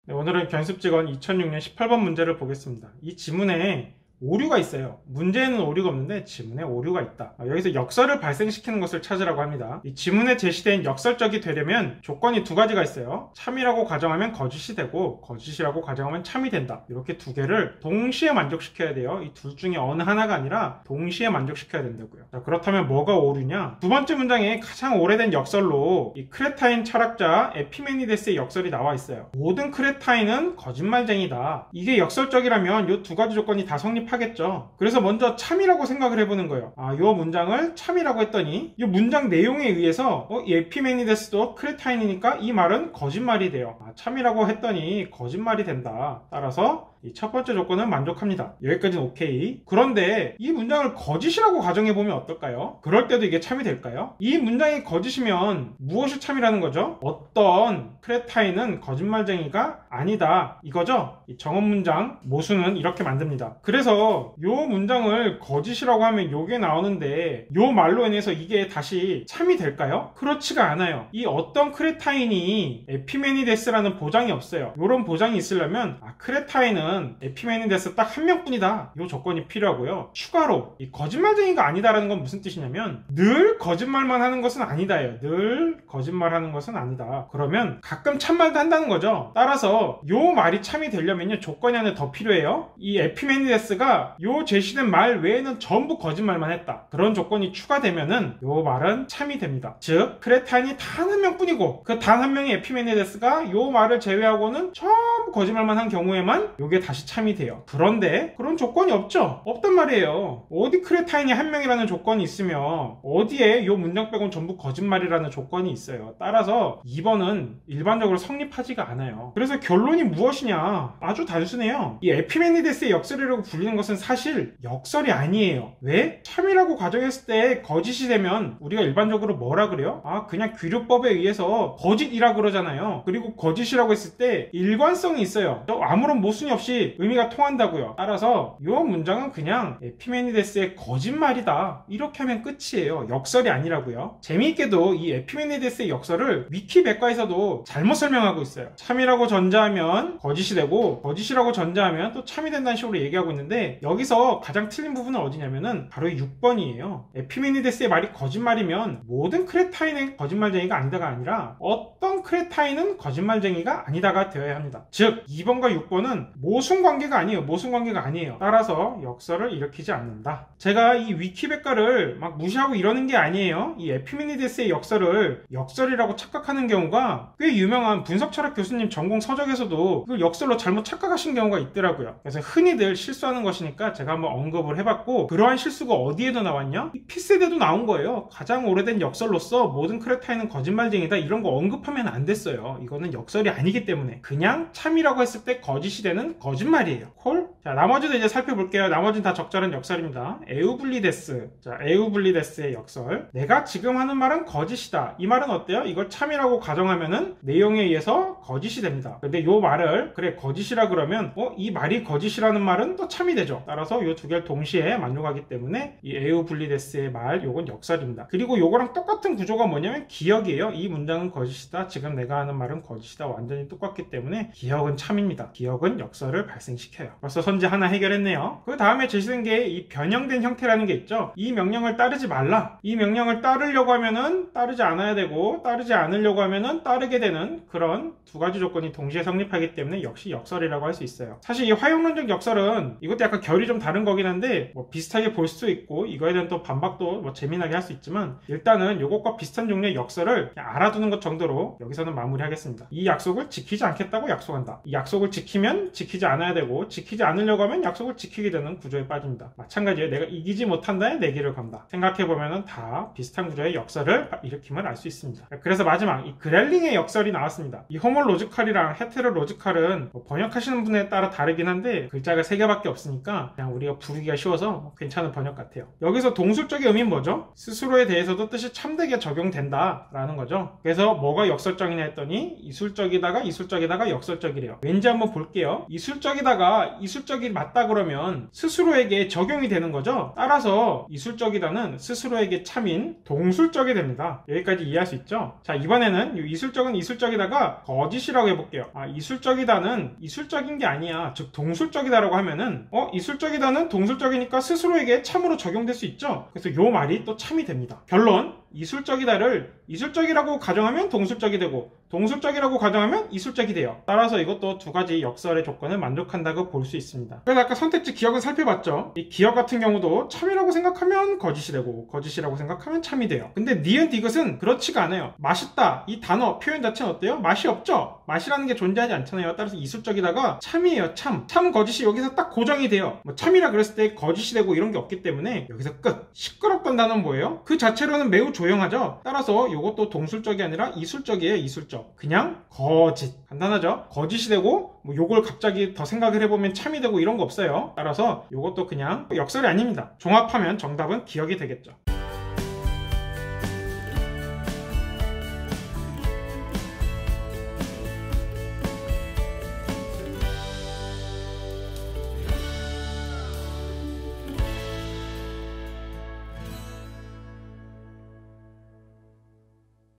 네, 오늘은 견습직원 2006년 18번 문제를 보겠습니다. 이 지문에 오류가 있어요. 문제에는 오류가 없는데 지문에 오류가 있다. 여기서 역설을 발생시키는 것을 찾으라고 합니다. 이 지문에 제시된 역설적이 되려면 조건이 두 가지가 있어요. 참이라고 가정하면 거짓이 되고 거짓이라고 가정하면 참이 된다. 이렇게 두 개를 동시에 만족시켜야 돼요. 이 둘 중에 어느 하나가 아니라 동시에 만족시켜야 된다고요. 자, 그렇다면 뭐가 오류냐? 두 번째 문장에 가장 오래된 역설로 이 크레타인 철학자 에피메니데스의 역설이 나와 있어요. 모든 크레타인은 거짓말쟁이다. 이게 역설적이라면 이 두 가지 조건이 다 성립하겠죠. 그래서 먼저 참이라고 생각을 해보는 거예요. 이 문장을 참이라고 했더니 이 문장 내용에 의해서 이 에피메니데스도 크레타인이니까 이 말은 거짓말이 돼요. 참이라고 했더니 거짓말이 된다. 따라서 이 첫 번째 조건은 만족합니다. 여기까지는 오케이. 그런데 이 문장을 거짓이라고 가정해보면 어떨까요? 그럴 때도 이게 참이 될까요? 이 문장이 거짓이면 무엇이 참이라는 거죠? 어떤 크레타인은 거짓말쟁이가 아니다. 이거죠? 이 정언문장 모순은 이렇게 만듭니다. 그래서 이 문장을 거짓이라고 하면 요게 나오는데 요 말로 인해서 이게 다시 참이 될까요? 그렇지가 않아요. 이 어떤 크레타인이 에피메니데스라는 보장이 없어요. 이런 보장이 있으려면 크레타인은 에피메니데스 딱 한 명뿐이다. 이 조건이 필요하고요. 추가로 이 거짓말쟁이가 아니다라는 건 무슨 뜻이냐면 늘 거짓말만 하는 것은 아니다예요. 늘 거짓말하는 것은 아니다. 그러면 가끔 참말도 한다는 거죠. 따라서 이 말이 참이 되려면요 조건이 하나 더 필요해요. 이 에피메니데스가 이 제시된 말 외에는 전부 거짓말만 했다. 그런 조건이 추가되면은 이 말은 참이 됩니다. 즉 크레타인이 단 한 명뿐이고 그 단 한 명의 에피메니데스가 이 말을 제외하고는 전부 거짓말만 한 경우에만 이게 다시 참이 돼요. 그런데 그런 조건이 없죠. 없단 말이에요. 어디 크레타인이 한 명이라는 조건이 있으며 어디에 이 문장 빼고는 전부 거짓말이라는 조건이 있어요. 따라서 2번은 일반적으로 성립하지가 않아요. 그래서 결론이 무엇이냐? 아주 단순해요. 이 에피메니데스의 역설이라고 불리는 것은 사실 역설이 아니에요. 왜? 참이라고 가정했을 때 거짓이 되면 우리가 일반적으로 뭐라 그래요? 그냥 귀류법에 의해서 거짓이라 그러잖아요. 그리고 거짓이라고 했을 때 일관성이 있어요. 아무런 모순이 없이 의미가 통한다고요. 따라서 이 문장은 그냥 에피메니데스의 거짓말이다. 이렇게 하면 끝이에요. 역설이 아니라고요. 재미있게도 이 에피메니데스의 역설을 위키백과에서도 잘못 설명하고 있어요. 참이라고 전자하면 거짓이 되고 거짓이라고 전자하면 또 참이 된다는 식으로 얘기하고 있는데 여기서 가장 틀린 부분은 어디냐면은 바로 6번이에요. 에피메니데스의 말이 거짓말이면 모든 크레타인은 거짓말쟁이가 아니다가 아니라 어떤 크레타인은 거짓말쟁이가 아니다가 되어야 합니다. 즉 2번과 6번은 모순관계가 아니에요. 모순관계가 아니에요. 따라서 역설을 일으키지 않는다. 제가 이 위키백과를 막 무시하고 이러는 게 아니에요. 이 에피메니데스의 역설을 역설이라고 착각하는 경우가 꽤 유명한 분석철학 교수님 전공 서적에서도 그걸 역설로 잘못 착각하신 경우가 있더라고요. 그래서 흔히들 실수하는 것이니까 제가 한번 언급을 해봤고 그러한 실수가 어디에도 나왔냐? 이 P세대도 나온 거예요. 가장 오래된 역설로서 모든 크레타인은 거짓말쟁이다 이런 거 언급하면 안 됐어요. 이거는 역설이 아니기 때문에 그냥 참이라고 했을 때 거짓이 되는 거짓말이에요. 콜? 자, 나머지도 이제 살펴볼게요. 나머지는 다 적절한 역설입니다. 에우블리데스. 자, 에우블리데스의 역설. 내가 지금 하는 말은 거짓이다. 이 말은 어때요? 이걸 참이라고 가정하면은 내용에 의해서 거짓이 됩니다. 근데 요 말을 그래 거짓이라 그러면 이 말이 거짓이라는 말은 또 참이 되죠. 따라서 요 두 개를 동시에 만족하기 때문에 이 에우블리데스의 말 요건 역설입니다. 그리고 요거랑 똑같은 구조가 뭐냐면 기역이에요. 이 문장은 거짓이다. 지금 내가 하는 말은 거짓이다. 완전히 똑같기 때문에 기역은 참입니다. 기역은 역설을 발생시켜요. 벌써 선제 하나 해결했네요. 그 다음에 제시된 게 이 변형된 형태라는 게 있죠. 이 명령을 따르지 말라. 이 명령을 따르려고 하면은 따르지 않아야 되고 따르지 않으려고 하면은 따르게 되는 그런 두 가지 조건이 동시에 성립하기 때문에 역시 역설이라고 할 수 있어요. 사실 이 화용론적 역설은 이것도 약간 결이 좀 다른 거긴 한데 비슷하게 볼 수도 있고 이거에 대한 또 반박도 재미나게 할 수 있지만 일단은 이것과 비슷한 종류의 역설을 그냥 알아두는 것 정도로 여기서는 마무리하겠습니다. 이 약속을 지키지 않겠다고 약속한다. 이 약속을 지키면 지키지 않아야 되고 지키지 않으려고 하면 약속을 지키게 되는 구조에 빠집니다. 마찬가지로 내가 이기지 못한다에 내기를 건다. 생각해보면 다 비슷한 구조의 역설을 일으킴을 알 수 있습니다. 그래서 마지막 이 그렐링의 역설이 나왔습니다. 이 호모로지컬이랑 헤테로로지컬은 번역하시는 분에 따라 다르긴 한데 글자가 3개밖에 없으니까 그냥 우리가 부르기가 쉬워서 괜찮은 번역 같아요. 여기서 동술적의 의미는 뭐죠? 스스로에 대해서도 뜻이 참되게 적용된다 라는 거죠. 그래서 뭐가 역설적이냐 했더니 이술적이다가 역설적이래요. 왠지 한번 볼게요. 이술 이술적이다가 이술적이 맞다 그러면 스스로에게 적용이 되는 거죠. 따라서 이술적이다는 스스로에게 참인 동술적이 됩니다. 여기까지 이해할 수 있죠? 자, 이번에는 이술적은 이술적이다가 거짓이라고 해볼게요. 이술적이다는 이술적인 게 아니야, 즉 동술적이다라고 하면은 이술적이다는 동술적이니까 스스로에게 참으로 적용될 수 있죠. 그래서 요 말이 또 참이 됩니다. 결론, 이술적이다를 이술적이라고 가정하면 동술적이 되고 동술적이라고 가정하면 이술적이 돼요. 따라서 이것도 두 가지 역설의 조건을 만족한다고 볼 수 있습니다. 그래서 아까 선택지 기억은 살펴봤죠. 이 기억 같은 경우도 참이라고 생각하면 거짓이 되고 거짓이라고 생각하면 참이 돼요. 근데 니은 디귿은 그렇지가 않아요. 맛있다, 이 단어 표현 자체는 어때요? 맛이 없죠? 맛이라는 게 존재하지 않잖아요. 따라서 이술적이다가 참이에요. 참 거짓이 여기서 딱 고정이 돼요. 뭐 참이라 그랬을 때 거짓이 되고 이런 게 없기 때문에 여기서 끝. 시끄럽던 단어는 뭐예요? 그 자체로는 매우 조용하죠. 따라서 이것도 동술적이 아니라 이술적이에요. 이술적. 그냥 거짓. 간단하죠? 거짓이 되고 뭐 요걸 갑자기 더 생각을 해보면 참이 되고 이런 거 없어요. 따라서 이것도 그냥 역설이 아닙니다. 종합하면 정답은 기억이 되겠죠.